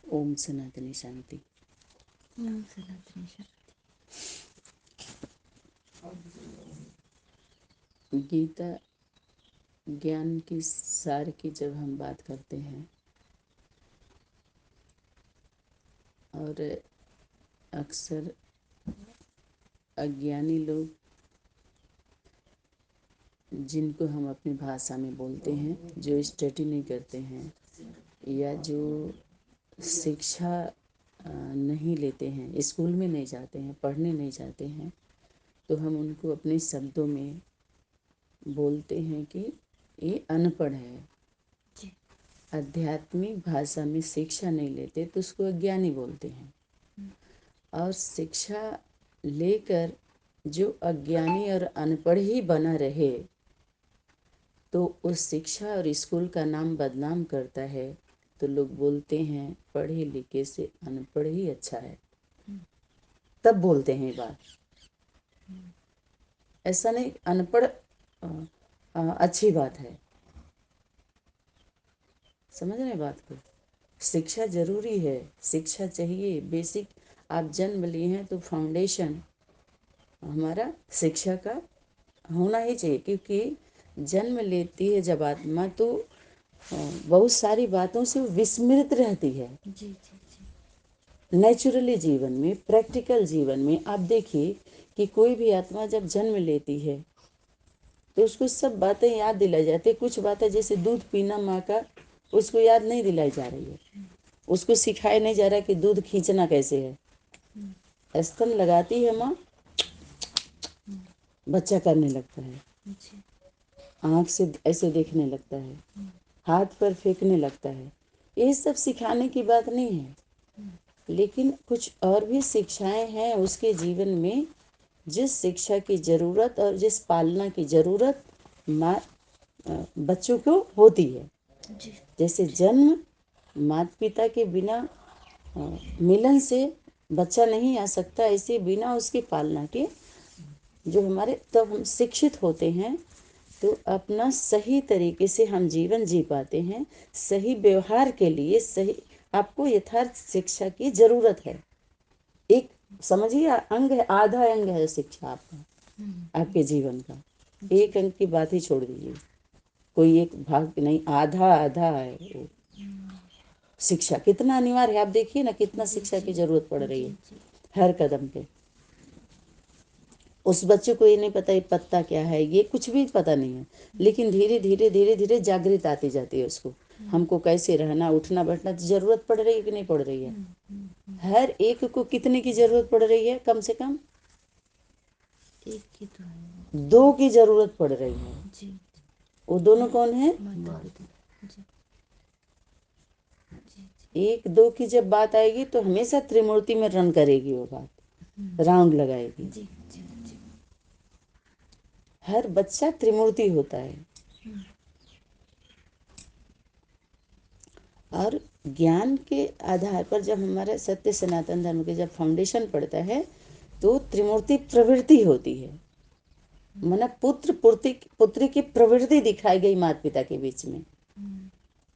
ओम सनातनी शांति। ओम सनातनी शांति। गीता ज्ञान की सार की जब हम बात करते हैं और अक्सर अज्ञानी लोग जिनको हम अपनी भाषा में बोलते हैं, जो स्टडी नहीं करते हैं या जो शिक्षा नहीं लेते हैं, स्कूल में नहीं जाते हैं, पढ़ने नहीं जाते हैं, तो हम उनको अपने शब्दों में बोलते हैं कि ये अनपढ़ है। जी। आध्यात्मिक भाषा में शिक्षा नहीं लेते तो उसको अज्ञानी बोलते हैं। और शिक्षा लेकर जो अज्ञानी और अनपढ़ ही बना रहे तो उस शिक्षा और स्कूल का नाम बदनाम करता है, तो लोग बोलते हैं पढ़े लिखे से अनपढ़ ही अच्छा है, तब बोलते हैं ये बात। ऐसा नहीं अनपढ़ अच्छी बात है। समझ रहे बात को? शिक्षा जरूरी है, शिक्षा चाहिए। बेसिक आप जन्म लिए हैं तो फाउंडेशन हमारा शिक्षा का होना ही चाहिए, क्योंकि जन्म लेती है जब आत्मा तो बहुत सारी बातों से विस्मृत रहती है। जी जी जी। नेचुरली जीवन में, प्रैक्टिकल जीवन में आप देखिए कि कोई भी आत्मा जब जन्म लेती है तो उसको सब बातें याद दिलाई जाती है। कुछ बातें जैसे दूध पीना माँ का, उसको याद नहीं दिलाई जा रही है, उसको सिखाया नहीं जा रहा कि दूध खींचना कैसे है। स्तन लगाती है माँ, बच्चा करने लगता है, जी। आँख से ऐसे देखने लगता है, हाथ पर फेंकने लगता है। ये सब सिखाने की बात नहीं है, लेकिन कुछ और भी शिक्षाएं हैं उसके जीवन में, जिस शिक्षा की ज़रूरत और जिस पालना की ज़रूरत माँ बच्चों को होती है। जी। जैसे जन्म, माता पिता के बिना मिलन से बच्चा नहीं आ सकता, ऐसे बिना उसकी पालना के जो हमारे तब हम शिक्षित होते हैं तो अपना सही तरीके से हम जीवन जी पाते हैं। सही व्यवहार के लिए सही आपको यथार्थ शिक्षा की ज़रूरत है। एक समझिए अंग है, आधा अंग है शिक्षा आपका, आपके जीवन का। एक अंग की बात ही छोड़ दीजिए, कोई एक भाग नहीं, आधा आधा है वो। शिक्षा कितना अनिवार्य है, आप देखिए ना कितना शिक्षा की जरूरत पड़ रही है हर कदम पे। उस बच्चे को ये नहीं पता ये पत्ता क्या है, ये कुछ भी पता नहीं है, लेकिन धीरे धीरे धीरे धीरे जागृत आती जाती है उसको। हमको कैसे रहना, उठना बैठना जरूरत पड़ रही है कि नहीं पड़ रही है? हर एक को कितने की जरूरत पड़ रही है? कम से कम एक की तो है। दो की जरूरत पड़ रही है। जी। वो दोनों कौन है? माता पिता। जी जी एक दो की जब बात आएगी तो हमेशा त्रिमूर्ति में रन करेगी वो बात, राउंड लगाएगी। जी जी जी। हर बच्चा त्रिमूर्ति होता है। और ज्ञान के आधार पर जब हमारा सत्य सनातन धर्म के जब फाउंडेशन पड़ता है तो त्रिमूर्ति प्रवृत्ति होती है। माना पुत्र पुत्री की प्रवृत्ति दिखाई गई माता पिता के बीच में,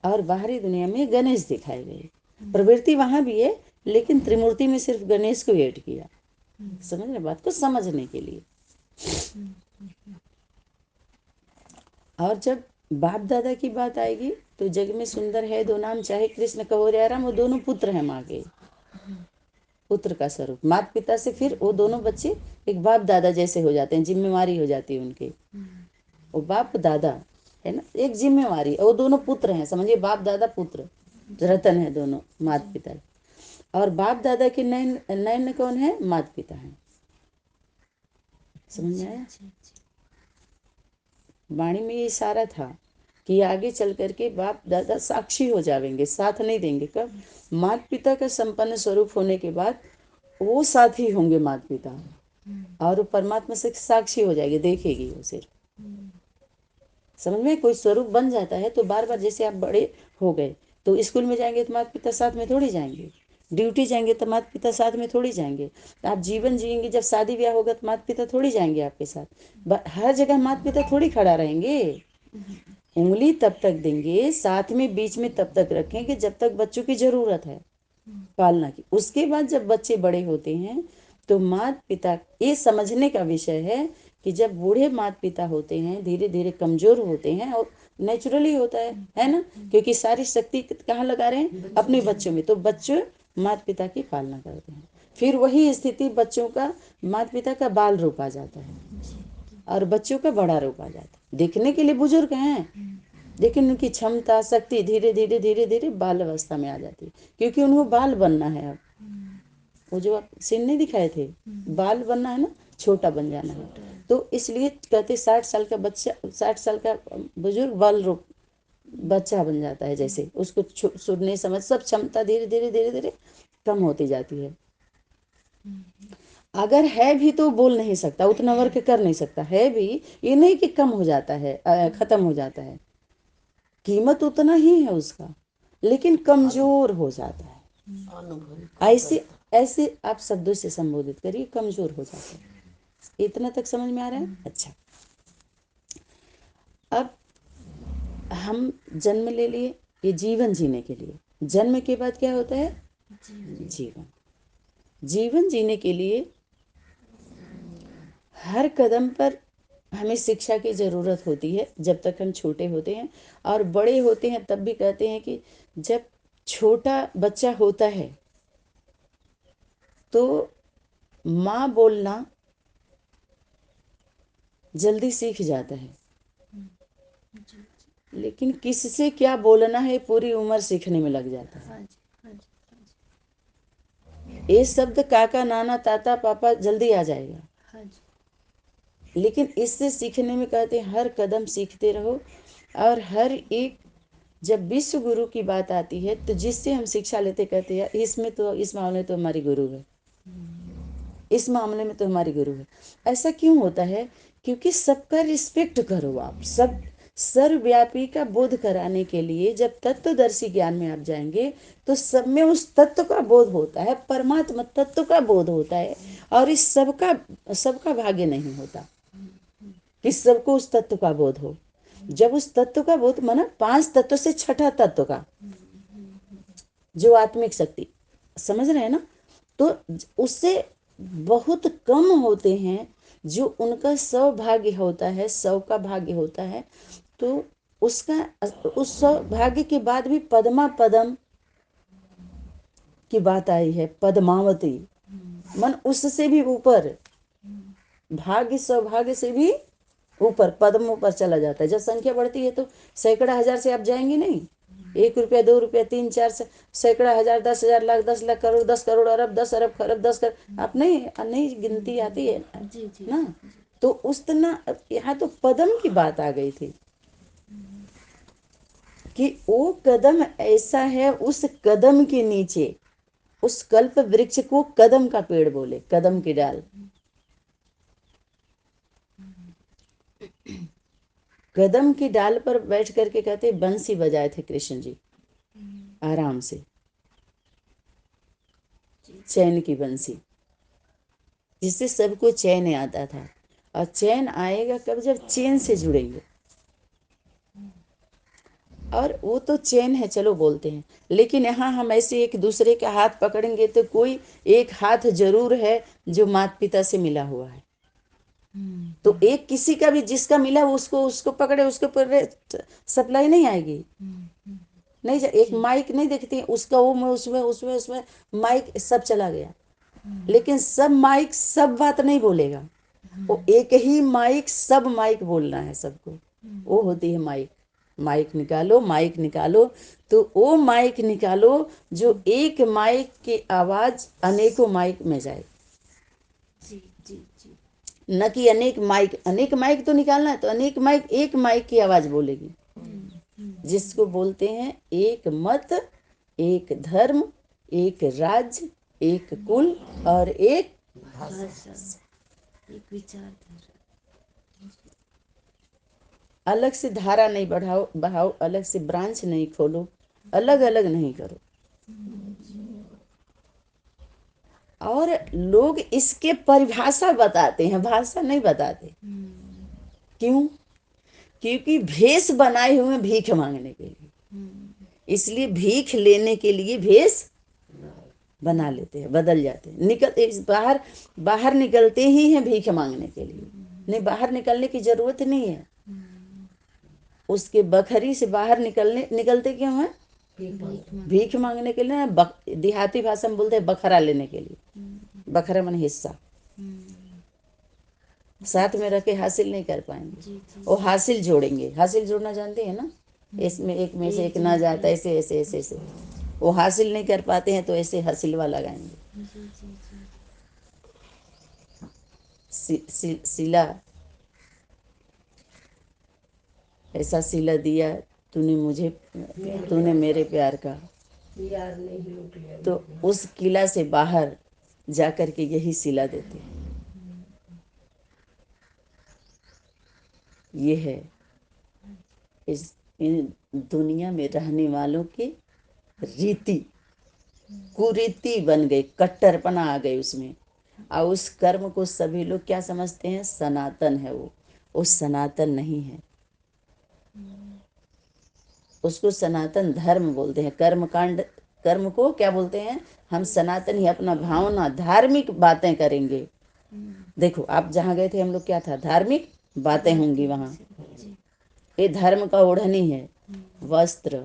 और बाहरी दुनिया में गणेश दिखाए गए। प्रवृत्ति वहां भी है, लेकिन त्रिमूर्ति में सिर्फ गणेश को ऐड किया। समझ रहे बात को? समझने के लिए। और जब बाप दादा की बात आएगी तो जग में सुंदर है दो नाम, चाहे कृष्ण कहो या राम, वो दोनों पुत्र हैं माँ के। पुत्र का स्वरूप माता पिता से फिर वो दोनों बच्चे एक बाप दादा जैसे हो जाते हैं, जिम्मेवारी हो जाती है उनकी। वो बाप दादा है ना, एक जिम्मेवारी। वो दोनों पुत्र हैं, समझिए बाप दादा पुत्र रतन है दोनों माता पिता। और बाप दादा के नयन नयन कौन है? माता पिता है। समझ में आया? वाणी में ये इशारा था कि आगे चल करके बाप दादा साक्षी हो जाएंगे, साथ नहीं देंगे। कब? माता पिता का संपन्न स्वरूप होने के बाद वो साथी होंगे माता पिता, और वो परमात्मा से साक्षी हो जाएगी, देखेगी वो सिर्फ। समझ में? कोई स्वरूप बन जाता है तो बार बार, जैसे आप बड़े हो गए तो स्कूल में जाएंगे तो माता पिता साथ में थोड़ी जाएंगे, ड्यूटी जाएंगे तो माता पिता साथ में थोड़ी जाएंगे, आप जीवन जिएंगे जब शादी ब्याह होगा तो माता पिता थोड़ी जाएंगे आपके साथ। हर जगह माता पिता थोड़ी खड़ा रहेंगे। उंगली तब तक देंगे साथ में, बीच में तब तक रखेंगे जब तक बच्चों की जरूरत है। पालना की। उसके बाद जब बच्चे बड़े होते हैं तो माता पिता ये समझने का विषय है कि जब बूढ़े माता पिता होते हैं धीरे धीरे कमजोर होते हैं, और नेचुरली होता है ना, क्योंकि सारी शक्ति कहाँ लगा रहे हैं? अपने बच्चों में। तो बच्चे माता पिता की पालना करते हैं, फिर वही स्थिति बच्चों का माता पिता का बाल रूप आ जाता है और बच्चों का बड़ा रूप आ जाता है। देखने के लिए बुजुर्ग हैं, लेकिन उनकी क्षमता शक्ति धीरे धीरे धीरे धीरे बाल अवस्था में आ जाती है, क्योंकि उनको बाल बनना है। अब वो जो आप सीन नहीं दिखाए थे, बाल बनना है ना, छोटा बन जाना है। तो इसलिए कहते 60 साल का बच्चा, 60 साल का बुजुर्ग बाल रूप बच्चा बन जाता है। जैसे उसको सुनने समझ सब क्षमता धीरे धीरे धीरे धीरे कम होती जाती है। अगर है भी तो बोल नहीं सकता, उतना वर्क कर नहीं सकता है भी, ये नहीं कि कम हो जाता है, खत्म हो जाता है, कीमत उतना ही है उसका, लेकिन कमजोर हो जाता है। ऐसे ऐसे आप शब्दों से संबोधित करिए, कमजोर हो जाता है। इतना तक समझ में आ रहा है? अच्छा, अब हम जन्म ले लिए ये जीवन जीने के लिए। जन्म के बाद क्या होता है? जीवन। जीवन जीने के लिए हर कदम पर हमें शिक्षा की ज़रूरत होती है जब तक हम छोटे होते हैं, और बड़े होते हैं तब भी कहते हैं कि जब छोटा बच्चा होता है तो माँ बोलना जल्दी सीख जाता है, लेकिन किससे क्या बोलना है पूरी उम्र सीखने में लग जाता है। ये शब्द काका नाना ताता पापा जल्दी आ जाएगा, लेकिन इससे सीखने में कहते हैं हर कदम सीखते रहो। और हर एक, जब विश्व गुरु की बात आती है तो जिससे हम शिक्षा लेते कहते हैं इसमें तो, इस मामले में तो हमारी गुरु है, इस मामले में तो हमारी गुरु है। ऐसा क्यों होता है? क्योंकि सबका रिस्पेक्ट करो आप, सब सर्वव्यापी का बोध कराने के लिए जब तत्वदर्शी ज्ञान में आप जाएंगे तो सब में उस तत्व का बोध होता है, परमात्मा तत्व का बोध होता है, और इस सबका भाग्य नहीं होता कि सबको उस तत्व का बोध हो। जब उस तत्व का बोध माना 5 तत्व से छठा तत्व का, जो आत्मिक शक्ति, समझ रहे हैं ना, तो उससे बहुत कम होते हैं जो उनका सौभाग्य होता है, सौ का भाग्य होता है। तो उसका उस सौभाग्य के बाद भी पद्मा पदम की बात आई है, पद्मावती मन उससे भी ऊपर, भाग्य सौभाग्य से भी ऊपर, पद्म ऊपर चला जाता है। जब संख्या बढ़ती है तो सैकड़ा हजार से आप जाएंगे नहीं, 1 रुपया 2 रुपया 3 4 से सैकड़ा हजार 10,000 लाख 10 लाख करोड़ 10 करोड़ अरब 10 अरब खरब 10 कर, आप नहीं गिनती आती है ना। तो उस तरह यहाँ तो पद्म की बात आ गई थी कि वो कदम ऐसा है, उस कदम के नीचे उस कल्प वृक्ष को कदम का पेड़ बोले, कदम की डाल। कदम की डाल पर बैठ करके कहते बंसी बजाए थे कृष्ण जी आराम से, चैन की बंसी, जिससे सबको चैन आता था। और चैन आएगा कब? जब चैन से जुड़ेंगे। और वो तो चैन है, चलो बोलते हैं, लेकिन यहाँ हम ऐसे एक दूसरे का हाथ पकड़ेंगे तो कोई एक हाथ जरूर है जो माता पिता से मिला हुआ है। तो एक किसी का भी जिसका मिला उसको उसको पकड़े, उसके ऊपर सप्लाई नहीं आएगी, नहीं एक माइक नहीं देखती उसका वो में उसमें उसमें उसमें माइक सब चला गया, लेकिन सब माइक सब बात नहीं बोलेगा। वो एक ही माइक सब माइक बोलना है सबको, वो होती है माइक। माइक निकालो, माइक निकालो, तो वो माइक निकालो जो एक माइक की आवाज अनेकों माइक में जाए। न कि अनेक माइक तो निकालना है तो अनेक माइक एक माइक की आवाज बोलेगी, जिसको बोलते हैं एक मत, एक धर्म, एक राज्य, एक कुल और एक भाषा, एक विचारधारा। अलग से धारा नहीं बहाओ, अलग से ब्रांच नहीं खोलो, अलग अलग नहीं करो। और लोग इसके परिभाषा बताते हैं, भाषा नहीं बताते। क्यों? क्योंकि भेष बनाए हुए भीख मांगने के लिए, इसलिए भीख लेने के लिए भेष बना लेते हैं, बदल जाते हैं। बाहर निकलते ही हैं भीख मांगने के लिए। नहीं, बाहर निकलने की जरूरत नहीं है। उसके बखरी से बाहर निकलते क्यों हैं? भीख मांगने के लिए ना। देहाती भाषा में बोलते हैं बखरा लेने के लिए। बखरा मन हिस्सा साथ में रख के हासिल नहीं कर पाएंगे, वो हासिल जोड़ेंगे। हासिल जोड़ना जानते हैं ना? इसमें एक में से एक ना जाता, ऐसे ऐसे ऐसे ऐसे। वो हासिल नहीं कर पाते हैं तो ऐसे हासिलवा लगाएंगे। सिला, ऐसा सिला दिया तूने मुझे, तूने मेरे प्यार का। तो उस किला से बाहर जाकर के यही सिला देते हैं। ये है इन दुनिया में रहने वालों की रीति। कुरीति बन गई, कट्टरपना आ गई उसमें। और उस कर्म को सभी लोग क्या समझते हैं? सनातन है वो सनातन नहीं है। उसको सनातन धर्म बोलते हैं। कर्म को क्या बोलते हैं? हम सनातन ही अपना भावना धार्मिक बातें करेंगे। देखो आप जहाँ गए थे हम लोग, क्या था? धार्मिक बातें होंगी वहाँ। ये धर्म का ओढ़नी है, वस्त्र,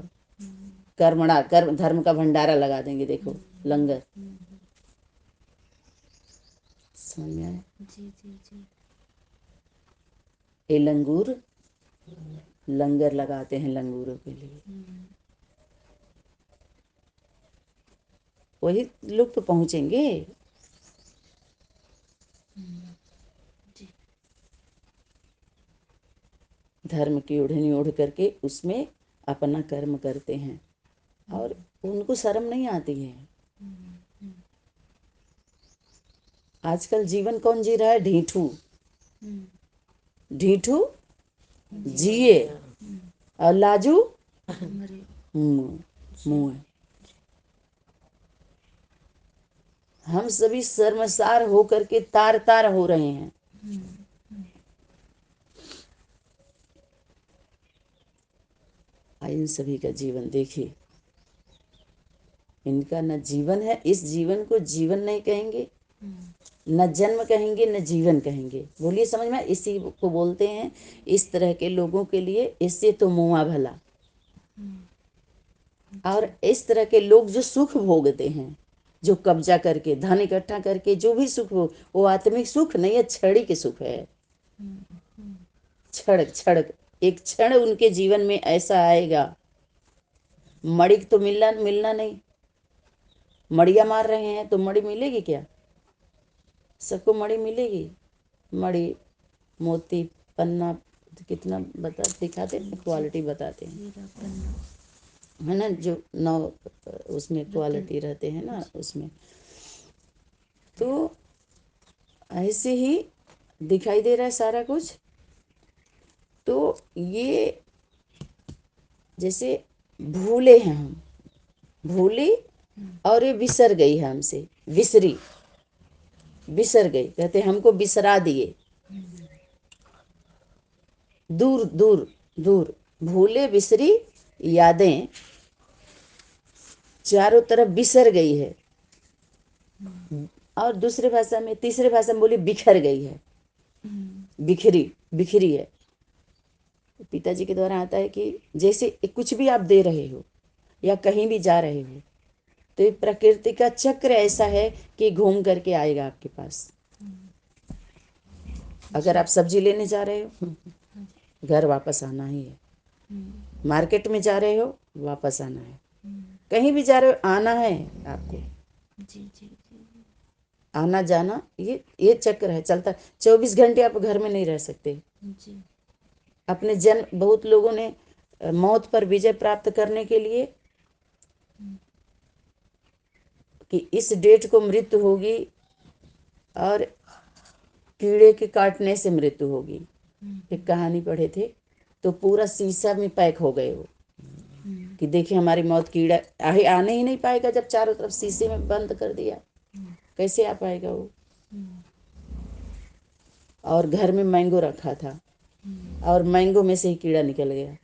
कर्म धर्म का भंडारा लगा देंगे। देखो लंगर, समझ में आया? ये लंगर लगाते हैं लंगूरों के लिए। वही लोग तो पहुंचेंगे। धर्म की ओढ़नी ओढ़ करके उसमें अपना कर्म करते हैं और उनको शर्म नहीं आती है। आजकल जीवन कौन जी रहा है? ढीठू ढीठू जिए और लाजू मुंह। हम सभी शर्मसार होकर के तार तार हो रहे हैं। इन सभी का जीवन देखिए, इनका न जीवन है। इस जीवन को जीवन नहीं कहेंगे, न जन्म कहेंगे, न जीवन कहेंगे। बोलिए समझ में? इसी को बोलते हैं, इस तरह के लोगों के लिए इससे तो मुआ भला। और इस तरह के लोग जो सुख भोगते हैं, जो कब्जा करके धन इकट्ठा करके जो भी सुख हो, वो आत्मिक सुख नहीं है, क्षणिक सुख है। क्षण एक क्षण उनके जीवन में ऐसा आएगा, मणि तो मिलना नहीं। मड़िया मार रहे हैं तो मणि मिलेगी क्या? सबको मणि मिलेगी? मणि, मोती, पन्ना कितना दिखाते हैं, क्वालिटी बताते हैं, है ना? जो 9 उसमें क्वालिटी रहते हैं ना उसमें। तो ऐसे ही दिखाई दे रहा है सारा कुछ। तो ये जैसे भूले हैं हम, भूली और ये बिसर गई है हमसे। बिसर गई, कहते हमको बिसरा दिए। दूर दूर दूर, भूले बिसरी यादें चारों तरफ बिसर गई है। और दूसरे भाषा में, तीसरे भाषा में बोली बिखर गई है, बिखरी है। पिताजी के द्वारा आता है कि जैसे कुछ भी आप दे रहे हो या कहीं भी जा रहे हो, तो ये प्रकृति का चक्र ऐसा है कि घूम करके आएगा आपके पास। अगर आप सब्जी लेने जा रहे हो, घर वापस आना ही है। मार्केट में जा रहे हो, वापस आना है। कहीं भी जा रहे हो, आना है आपको। आना जाना ये चक्र है, चलता। 24 घंटे आप घर में नहीं रह सकते। अपने जन्म, बहुत लोगों ने मौत पर विजय प्राप्त करने के लिए कि इस डेट को मृत्यु होगी और कीड़े के काटने से मृत्यु होगी, एक कहानी पढ़े थे। तो पूरा शीशा में पैक हो गए वो कि देखिए हमारी मौत, कीड़ा आने ही नहीं पाएगा। जब चारों तरफ शीशे में बंद कर दिया, कैसे आ पाएगा वो? और घर में मैंगो रखा था और मैंगो में से ही कीड़ा निकल गया।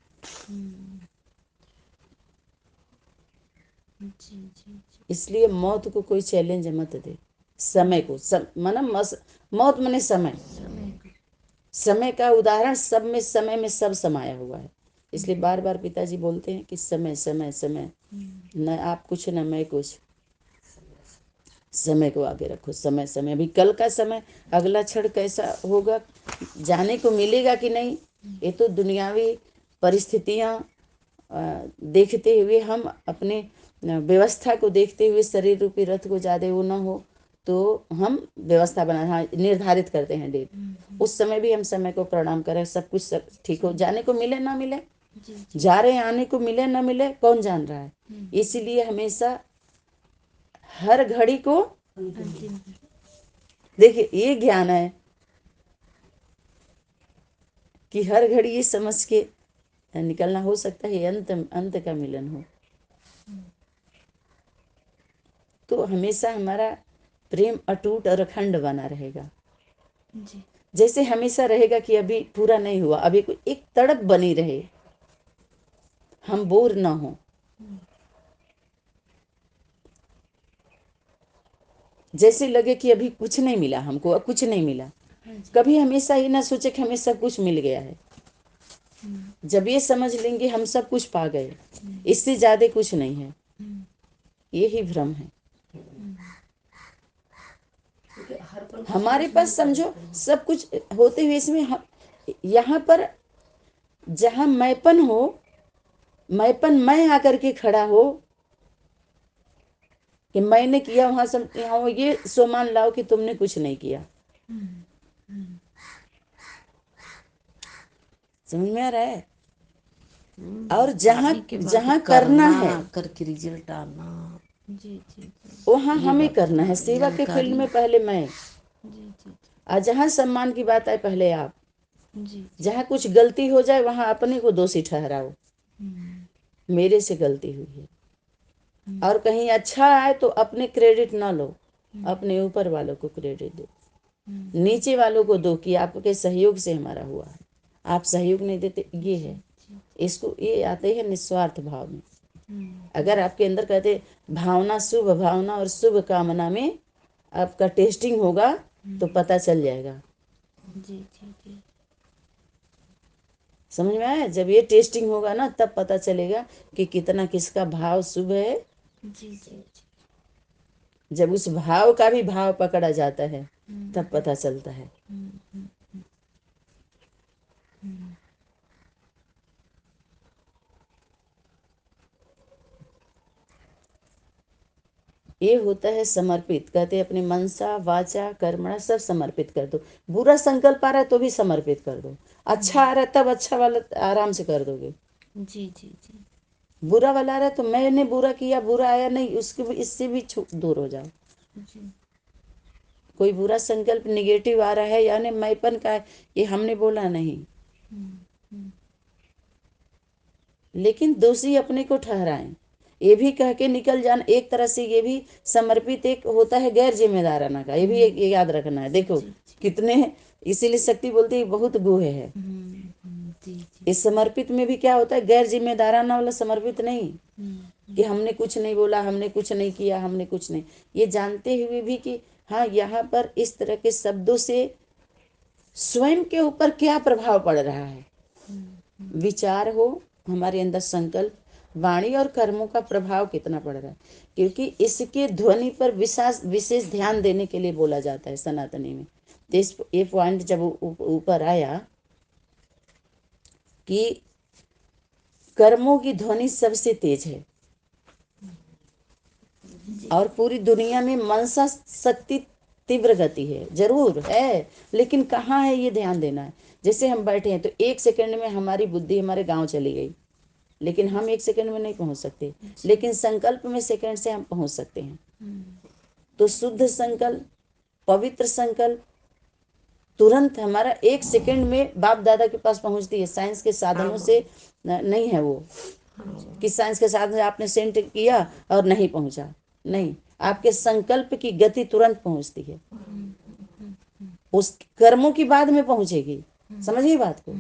जी जी जी। इसलिए मौत को कोई चैलेंज मत दे। समय को मौत मने समय। समय को। समय का उदाहरण समय में सब समाया हुआ है। इसलिए बार बार पिताजी बोलते हैं कि समय समय समय, न आप कुछ न मैं कुछ, समय को आगे रखो। समय समय, अभी कल का समय, अगला क्षण कैसा होगा, जाने को मिलेगा कि नहीं, ये तो दुनियावी परिस्थितियाँ देखते हुए, हम अपने व्यवस्था को देखते हुए, शरीर रूपी रथ को ज़्यादा वो ना हो तो हम व्यवस्था बना, हाँ, निर्धारित करते हैं डेट। उस समय भी हम समय को प्रणाम करें, सब कुछ सब ठीक हो, जाने को मिले ना मिले, जी जी। जा रहे आने को मिले ना मिले, कौन जान रहा है। इसीलिए हमेशा हर घड़ी को, अंतिम। देखिए ये ज्ञान है कि हर घड़ी ये समझ के निकलना, हो सकता है अंत का मिलन हो, तो हमेशा हमारा प्रेम अटूट और अखंड बना रहेगा। जी जैसे हमेशा रहेगा कि अभी पूरा नहीं हुआ, अभी कोई एक तड़प बनी रहे, हम बोर ना हो। जैसे लगे कि अभी कुछ नहीं मिला हमको, अब कुछ नहीं मिला। हाँ जी। कभी हमेशा ये ना सोचे कि हमें सब कुछ मिल गया है। जब ये समझ लेंगे हम सब कुछ पा गए, इससे ज्यादा कुछ नहीं है, यही भ्रम है। हमारे पास समझो सब कुछ होते हुए इसमें यहाँ पर जहाँ मैंपन हो, मैंपन मैं आकर के खड़ा हो कि मैंने किया, वहां यहाँ ये सो मान लाओ कि तुमने कुछ नहीं किया। समझ में आ रहा है। और जहाँ पाने के बाद जहाँ करना है करके रिजल्ट आना। जी जी जी। वहाँ ये हमें बात करना है। हाँ, सेवा के फील्ड जानकारी। में पहले मैं, जी जी और जहाँ सम्मान की बात आए पहले आप। जी जी। जहाँ कुछ गलती हो जाए वहाँ अपने को दोषी ठहराओ, मेरे से गलती हुई है। और कहीं अच्छा आए तो अपने क्रेडिट ना लो, अपने ऊपर वालों को क्रेडिट दो, नीचे वालों को दो कि आपके सहयोग से हमारा हुआ है, आप सहयोग नहीं देते। ये है, इसको ये आते हैं निस्वार्थ भाव में। अगर आपके अंदर कहते भावना, शुभ भावना और शुभ कामना में आपका टेस्टिंग होगा तो पता चल जाएगा। जी जी जी। समझ में आया। जब ये टेस्टिंग होगा ना तब पता चलेगा कि कितना किसका भाव शुभ है। जी जी जी। जब उस भाव का भी भाव पकड़ा जाता है तब पता चलता है। ये होता है समर्पित। कहते हैं अपने मनसा वाचा कर्मणा सब समर्पित कर दो। बुरा संकल्प आ रहा है तो भी समर्पित कर दो। अच्छा आ रहा है तब अच्छा वाला आराम से कर दोगे। जी जी जी। बुरा वाला आ रहा है तो मैंने बुरा किया, बुरा आया नहीं, उसके इससे भी दूर हो जाओ। जी। कोई बुरा संकल्प निगेटिव आ रहा है यानी मैंपन का है, ये हमने बोला नहीं, लेकिन दोषी अपने को ठहराएं। ये भी कह के निकल जाना, एक तरह से ये भी समर्पित एक होता है गैर जिम्मेदाराना का। ये भी एक याद रखना है। देखो कितने, इसीलिए शक्ति बोलती है बहुत गुह है। जी जी। इस समर्पित में भी क्या होता है, गैर जिम्मेदाराना वाला समर्पित नहीं कि हमने कुछ नहीं बोला, हमने कुछ नहीं किया, हमने कुछ नहीं, ये जानते हुए भी कि हाँ यहाँ पर इस तरह के शब्दों से स्वयं के ऊपर क्या प्रभाव पड़ रहा है। विचार हो हमारे अंदर, संकल्प, वाणी और कर्मों का प्रभाव कितना पड़ रहा है, क्योंकि इसके ध्वनि पर विशेष विशेष ध्यान देने के लिए बोला जाता है सनातनी में। तो ये पॉइंट जब ऊपर आया कि कर्मों की ध्वनि सबसे तेज है और पूरी दुनिया में मनसा शक्ति तीव्र गति है, जरूर है, लेकिन कहाँ है ये ध्यान देना है। जैसे हम बैठे हैं तो एक सेकंड में हमारी बुद्धि हमारे गांव चली गई, लेकिन हम एक सेकंड में नहीं पहुंच सकते, लेकिन संकल्प में सेकंड से हम पहुंच सकते हैं। तो शुद्ध संकल्प, पवित्र संकल्प तुरंत हमारा एक सेकंड में बाप दादा के पास पहुंचती है। साइंस के साधनों से नहीं है वो कि साइंस के साधन से आपने सेंट किया और नहीं पहुंचा, नहीं, आपके संकल्प की गति तुरंत पहुंचती है। उस कर्मों की बाद में पहुंचेगी, समझिए बात को।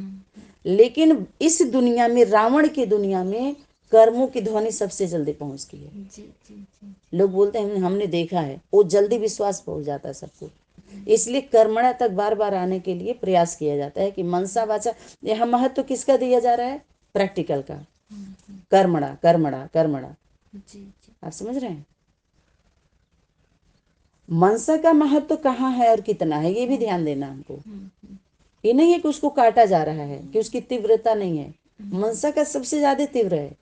लेकिन इस दुनिया में, रावण की दुनिया में कर्मों की ध्वनि सबसे जल्दी पहुंचती है। जी जी जी लोग बोलते हैं हमने देखा है, वो जल्दी विश्वास पहुंच जाता है सबको। इसलिए कर्मणा तक बार बार आने के लिए प्रयास किया जाता है कि मनसा वाचा। यहाँ महत्व किसका दिया जा रहा है? प्रैक्टिकल का। कर्मणा कर्मणा कर्मणा, जी जी आप समझ रहे हैं? मनसा का महत्व कहाँ है और कितना है, ये भी ध्यान देना हमको। ये नहीं है कि उसको काटा जा रहा है, कि उसकी तीव्रता नहीं है। मनसा का सबसे ज्यादा तीव्र है,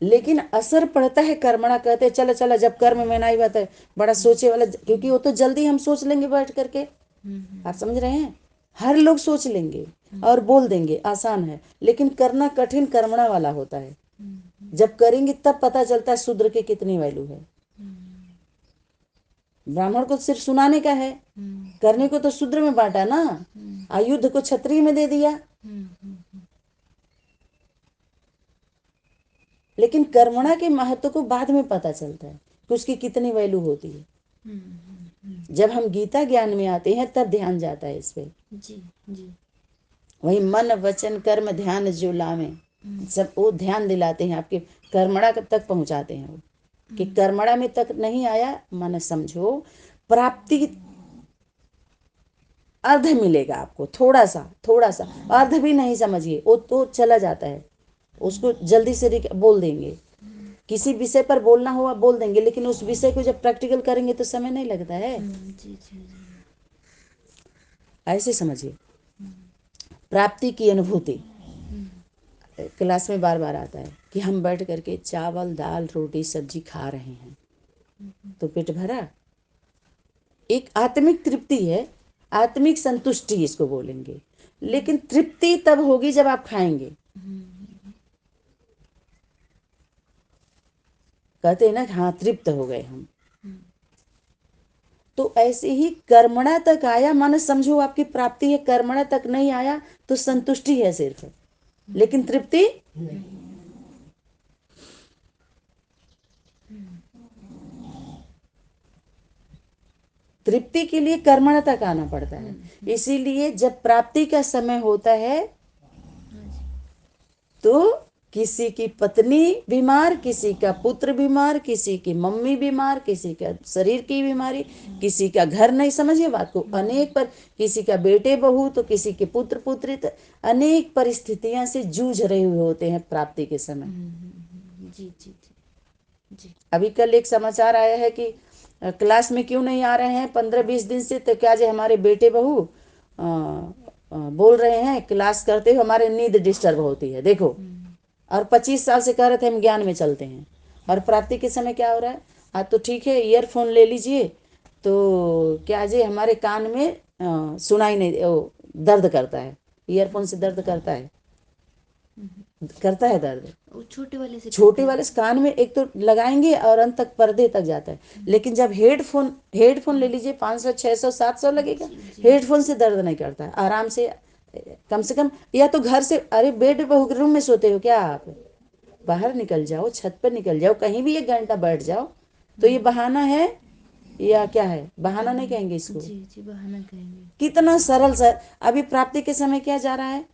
लेकिन असर पड़ता है कर्मणा। कहते हैं चलो चलो, जब कर्म में नहीं बात है, बड़ा सोचे वाला, क्योंकि वो तो जल्दी हम सोच लेंगे बैठ करके। आप समझ रहे हैं? हर लोग सोच लेंगे और बोल देंगे, आसान है, लेकिन करना कठिन कर्मणा वाला होता है। जब करेंगे तब पता चलता है शूद्र की कितनी वैल्यू है। ब्राह्मण को सिर्फ सुनाने का है, करने को तो शूद्र में बांटा ना, आयुध को क्षत्रिय में दे दिया। लेकिन कर्मणा के महत्व को बाद में पता चलता है कि उसकी कितनी वैल्यू होती है। जब हम गीता ज्ञान में आते हैं तब ध्यान जाता है इस पे। जी जी वही मन वचन कर्म ध्यान जो लावे, सब वो ध्यान दिलाते हैं, आपके कर्मणा तक पहुंचाते हैं वो, कि कर्मणा में तक नहीं आया, मन समझो प्राप्ति अर्ध मिलेगा आपको, थोड़ा सा अर्ध भी नहीं समझिए, वो तो चला जाता है। उसको जल्दी से बोल देंगे, किसी विषय पर बोलना हुआ बोल देंगे, लेकिन उस विषय को जब प्रैक्टिकल करेंगे तो समय नहीं लगता है। जी जी ऐसे समझिए, प्राप्ति की अनुभूति क्लास में बार बार आता है कि हम बैठ करके चावल दाल रोटी सब्जी खा रहे हैं तो पेट भरा, एक आत्मिक तृप्ति है, आत्मिक संतुष्टि इसको बोलेंगे। लेकिन तृप्ति तब होगी जब आप खाएंगे। कहते हैं ना हाँ तृप्त हो गए हम। तो ऐसे ही कर्मणा तक आया, मानो समझो आपकी प्राप्ति है, कर्मणा तक नहीं आया तो संतुष्टि है सिर्फ, लेकिन तृप्ति तृप्ति के लिए कर्मणा तक आना पड़ता है। इसीलिए जब प्राप्ति का समय होता है तो किसी की पत्नी बीमार, किसी का पुत्र बीमार, किसी की मम्मी बीमार, किसी का शरीर की बीमारी, किसी का घर नहीं, समझिए बात को, अनेक पर, किसी का बेटे बहू तो किसी के पुत्र पुत्री, तो अनेक परिस्थितियां से जूझ रहे हुए होते हैं प्राप्ति के समय। जी जी जी अभी कल एक समाचार आया है कि क्लास में क्यों नहीं आ रहे हैं 15-20 दिन से, तो क्या जो हमारे बेटे बहू बोल रहे हैं क्लास करते हुए हमारे नींद डिस्टर्ब होती है, देखो। और 25 साल से कह रहे थे हम ज्ञान में चलते हैं, और प्राप्ति के समय क्या हो रहा है? तो ठीक है ईयरफोन ले लीजिए, तो क्या जी हमारे कान में सुनाई नहीं, दर्द करता है, ईयरफोन से दर्द करता है, करता है दर्द। वो छोटे वाले से कान में एक तो लगाएंगे और अंत तक पर्दे तक जाता है, लेकिन जब हेडफोन ले लीजिए 500 600 700 लगेगा, हेडफोन से दर्द नहीं करता है, आराम से कम से कम। या तो घर से, अरे बेड रूम में सोते हो क्या आप? बाहर निकल जाओ, छत पर निकल जाओ, कहीं भी 1 घंटा बैठ जाओ। तो ये बहाना है या क्या है? बहाना नहीं कहेंगे इसको, जी जी बहाना कहेंगे। कितना सरल सर। अभी प्राप्ति के समय क्या जा रहा है?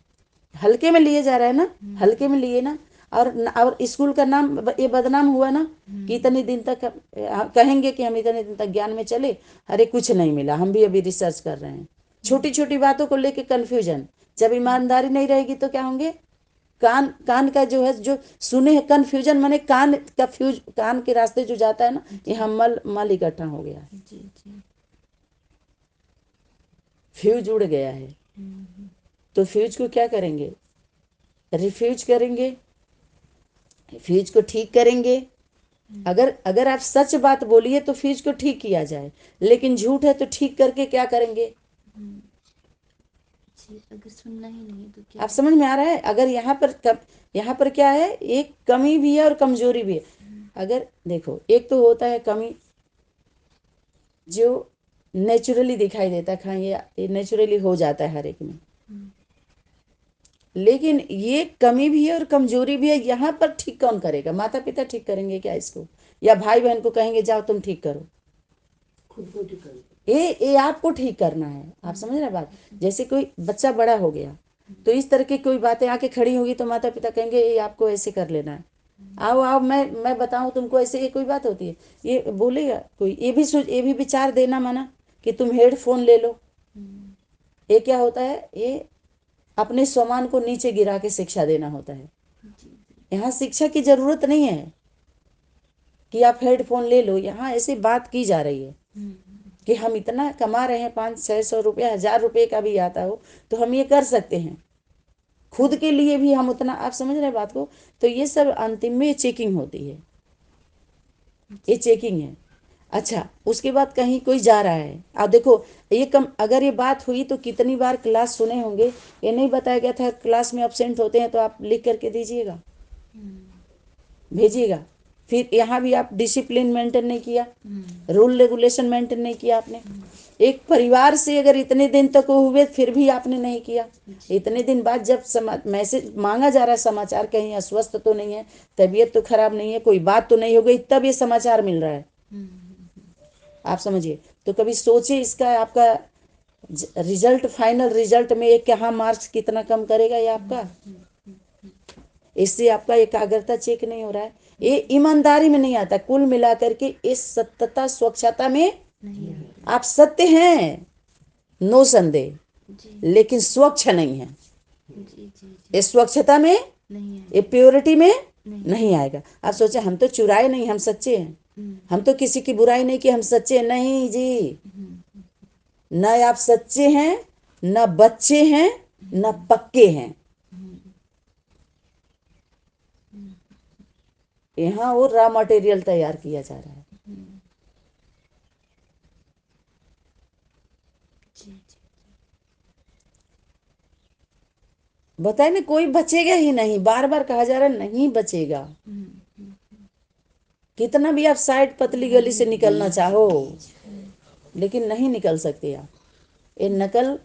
हल्के में लिए जा रहा है ना, हल्के में लिए ना। और स्कूल का नाम ये बदनाम हुआ ना कि इतने दिन तक कहेंगे कि हम इतने दिन तक ज्ञान में चले, अरे कुछ नहीं मिला, हम भी अभी रिसर्च कर रहे हैं। छोटी छोटी बातों को लेके कंफ्यूजन। जब ईमानदारी नहीं रहेगी तो क्या होंगे? कान का जो है, जो सुने हैं कंफ्यूजन, माने कान का फ्यूज, कान के रास्ते जो जाता है ना, यहाँ मल इकट्ठा हो गया है, जी जी फ्यूज उड़ गया है। तो फ्यूज को क्या करेंगे? रिफ्यूज करेंगे, फ्यूज को ठीक करेंगे। अगर आप सच बात बोलिए तो फ्यूज को ठीक किया जाए, लेकिन झूठ है तो ठीक करके क्या करेंगे? जी अगर सुनना ही नहीं तो क्या? आप समझ में आ रहा है? अगर यहाँ पर क्या है, एक कमी भी है और कमजोरी भी है। अगर देखो, एक तो होता है कमी जो नेचुरली दिखाई देता है, हाँ ये नेचुरली हो जाता है हर एक में, लेकिन ये कमी भी है और कमजोरी भी है। यहाँ पर ठीक कौन करेगा? माता पिता ठीक करेंगे क्या इसको? या भाई बहन को कहेंगे जाओ तुम ठीक करो? खुद को ठीक करें। ये आपको ठीक करना है। आप समझ रहे बात? जैसे कोई बच्चा बड़ा हो गया, तो इस तरह की कोई बातें आके खड़ी होगी तो माता पिता कहेंगे ये आपको ऐसे कर लेना है, आओ आओ मैं बताऊं तुमको, ऐसे ये कोई बात होती है? ये बोलेगा कोई? ये भी विचार देना माना कि तुम हेडफोन ले लो, ये क्या होता है? ये अपने स्वमान को नीचे गिरा के शिक्षा देना होता है। यहाँ शिक्षा की जरूरत नहीं है कि आप हेडफोन ले लो, यहाँ ऐसी बात की जा रही है कि हम इतना कमा रहे हैं, 500-600 रुपया, 1000 रुपये का भी आता हो तो हम ये कर सकते हैं, खुद के लिए भी हम उतना, आप समझ रहे हैं बात को? तो ये सब अंतिम में चेकिंग होती है, ये चेकिंग है। अच्छा, उसके बाद कहीं कोई जा रहा है, आप देखो ये अगर ये बात हुई तो कितनी बार क्लास सुने होंगे, ये नहीं बताया गया था क्लास में अब्सेंट होते हैं तो आप लिख करके दीजिएगा, भेजिएगा। फिर यहाँ भी आप डिसिप्लिन मेंटेन नहीं किया, रूल रेगुलेशन मेंटेन नहीं किया आपने। एक परिवार से अगर इतने दिन तक हुए फिर भी आपने नहीं किया, इतने दिन बाद जब मैसेज मांगा जा रहा है, समाचार कहीं अस्वस्थ तो नहीं है, तबीयत तो खराब नहीं है, कोई बात तो नहीं हो गई, तब ये समाचार मिल रहा है, आप समझिए। तो कभी सोचिए इसका आपका रिजल्ट, फाइनल रिजल्ट में ये कहाँ मार्क्स कितना कम करेगा ये आपका? इससे आपका एकाग्रता चेक नहीं हो रहा है, ये ईमानदारी में नहीं आता। कुल मिलाकर के इस सत्यता स्वच्छता में आप सत्य हैं, नो संदेह, लेकिन स्वच्छ नहीं है। इस स्वच्छता में, ये प्योरिटी में नहीं आएगा। आप सोचे हम तो चुराए नहीं, हम सच्चे हैं, हम तो किसी की बुराई नहीं की, हम सच्चे नहीं जी। न आप सच्चे हैं, न बच्चे हैं, न पक्के हैं। यहाँ वो रॉ मटेरियल तैयार किया जा रहा है। बताए ना, कोई बचेगा ही नहीं, बार बार कहा जा रहा है नहीं बचेगा। कितना भी आप साइड पतली गली से निकलना चाहो, लेकिन नहीं निकल सकते आप। ये नकल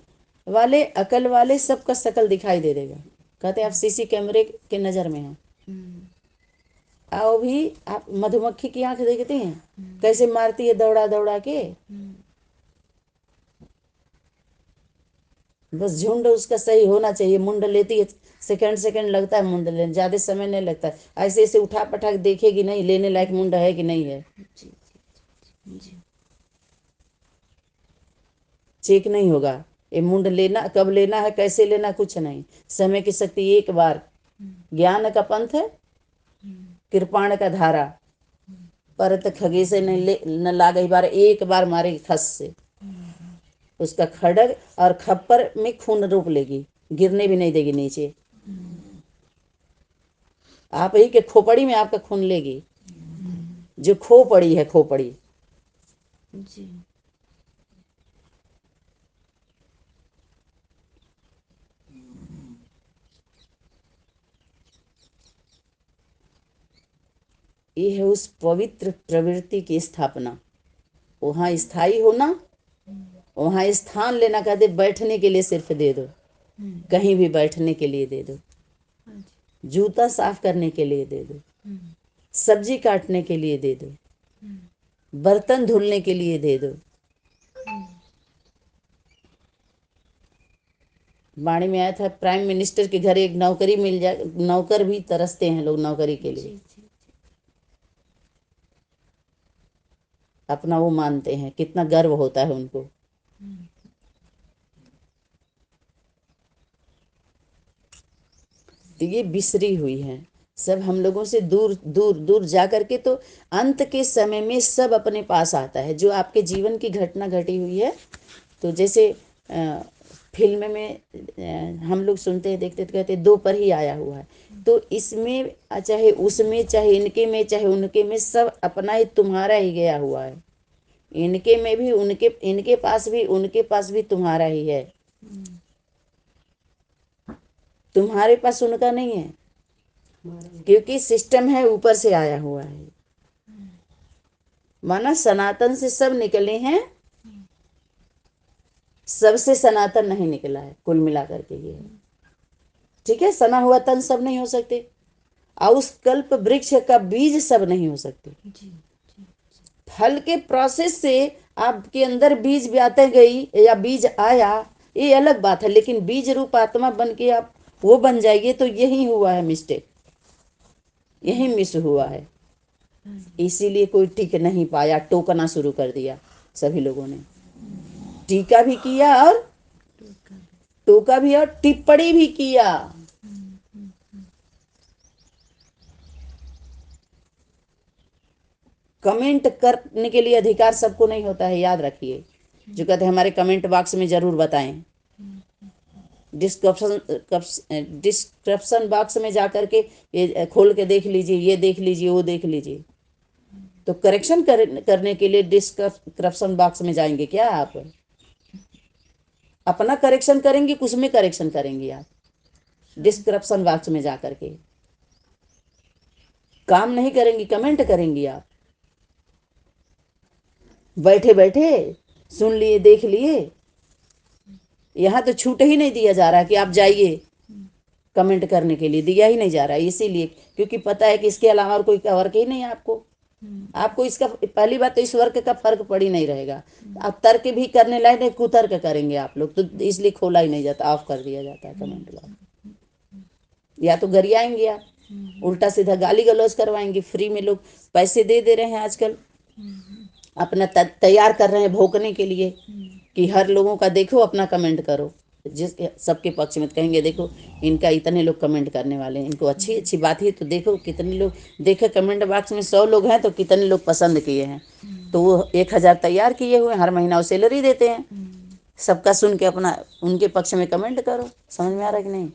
वाले, अकल वाले सबका शकल दिखाई दे देगा। कहते आप सीसी कैमरे के नजर में हैं। आओ भी, आप मधुमक्खी की आंख देखते हैं कैसे मारती है दौड़ा दौड़ा के, बस झुंड उसका सही होना चाहिए, मुंड लेती है, सेकंड सेकंड लगता है मुंड लेने, ज्यादा समय नहीं लगता है। ऐसे ऐसे उठा पटक देखेगी नहीं लेने लायक मुंड है कि नहीं है, चेक नहीं होगा। ये मुंड लेना, कब लेना है, कैसे लेना, कुछ नहीं। समय की शक्ति एक बार, ज्ञान का पंथ है, कृपाण का धारा, परत खगे से न लागे बार, एक बार मारेगी खस से, उसका खड़ग और खप्पर में खून रोक लेगी, गिरने भी नहीं देगी नीचे। आप ही के खोपड़ी में आपका खून लेगी, जो खो पड़ी है, खोपड़ी। जी। ये है उस पवित्र प्रवृत्ति की स्थापना, वहाँ स्थायी होना, वहाँ स्थान लेना। कहते बैठने के लिए सिर्फ दे दो, कहीं भी बैठने के लिए दे दो, जूता साफ करने के लिए दे दो, सब्जी काटने के लिए दे दो, बर्तन धुलने के लिए दे दो। वाणी में आया था प्राइम मिनिस्टर के घर एक नौकरी मिल जाए, नौकर भी तरसते हैं लोग नौकरी के लिए, अपना वो मानते हैं, कितना गर्व होता है उनको। तो ये बिसरी हुई है सब, हम लोगों से दूर दूर दूर जा करके। तो अंत के समय में सब अपने पास आता है, जो आपके जीवन की घटना घटी हुई है। तो जैसे फिल्म में हम लोग सुनते हैं, देखते तो कहते दो पर ही आया हुआ है। तो इसमें चाहे उसमें, चाहे इनके में, चाहे उनके में, सब अपना ही तुम्हारा ही गया हुआ है। इनके में भी, इनके पास भी, उनके पास भी तुम्हारा ही है, तुम्हारे पास उनका नहीं है, क्योंकि सिस्टम है ऊपर से आया हुआ है। माना सनातन से सब निकले हैं, सबसे सनातन नहीं निकला है, कुल मिलाकर के ये है। ठीक है, सना हुआ तन सब नहीं हो सकते, और उस कल्प वृक्ष का बीज सब नहीं हो सकते। फल के प्रोसेस से आपके अंदर बीज ब्याते गई या बीज आया, ये अलग बात है, लेकिन बीज रूप आत्मा बन के आप वो बन जाइए तो यही हुआ है मिस्टेक, यही मिस हुआ है। इसीलिए कोई टिक नहीं पाया, टोकना शुरू कर दिया सभी लोगों ने, टीका भी किया और टोका भी और टिप्पणी भी किया। कमेंट करने के लिए अधिकार सबको नहीं होता है, याद रखिए। जो कहते हैं हमारे कमेंट बॉक्स में जरूर बताएं, डिस्क्रिप्शन बॉक्स में जाकर के ये खोल के देख लीजिए, ये देख लीजिए, वो देख लीजिए। तो करेक्शन करने के लिए डिस्क्रिप्शन बॉक्स में जाएंगे क्या आप? अपना करेक्शन करेंगे, उसमें करेक्शन करेंगे आप डिस्क्रिप्शन बॉक्स में जाकर के, काम नहीं करेंगी, कमेंट करेंगी आप। बैठे बैठे सुन लिए, देख लिए, यहाँ तो छूट ही नहीं दिया जा रहा कि आप जाइए कमेंट करने के लिए, दिया ही नहीं जा रहा है। इसीलिए क्योंकि पता है कि इसके अलावा और कोई वर्क ही नहीं है आपको। आपको इसका पहली बात तो इस वर्क का फर्क पड़ ही नहीं रहेगा। आप तर्क भी करने लायक नहीं, कुतर्क करेंगे आप लोग, तो इसलिए खोला ही नहीं जाता, ऑफ कर दिया जाता है कमेंट बॉक्स। या तो गरियाएंगे आप, उल्टा सीधा गाली गलौज करवाएंगे। फ्री में लोग पैसे दे रहे हैं आजकल, अपना तैयार कर रहे हैं भोंकने के लिए कि हर लोगों का देखो, अपना कमेंट करो। जिस सबके पक्ष में कहेंगे देखो इनका इतने लोग कमेंट करने वाले हैं, इनको अच्छी अच्छी बात ही तो देखो कितने लोग देखे। कमेंट बॉक्स में 100 लोग हैं तो कितने लोग पसंद किए हैं, तो वो 1000 तैयार किए हुए, हर महीना वो सैलरी देते हैं। सबका सुन के अपना उनके पक्ष में कमेंट करो। समझ में आ रहा है कि नहीं?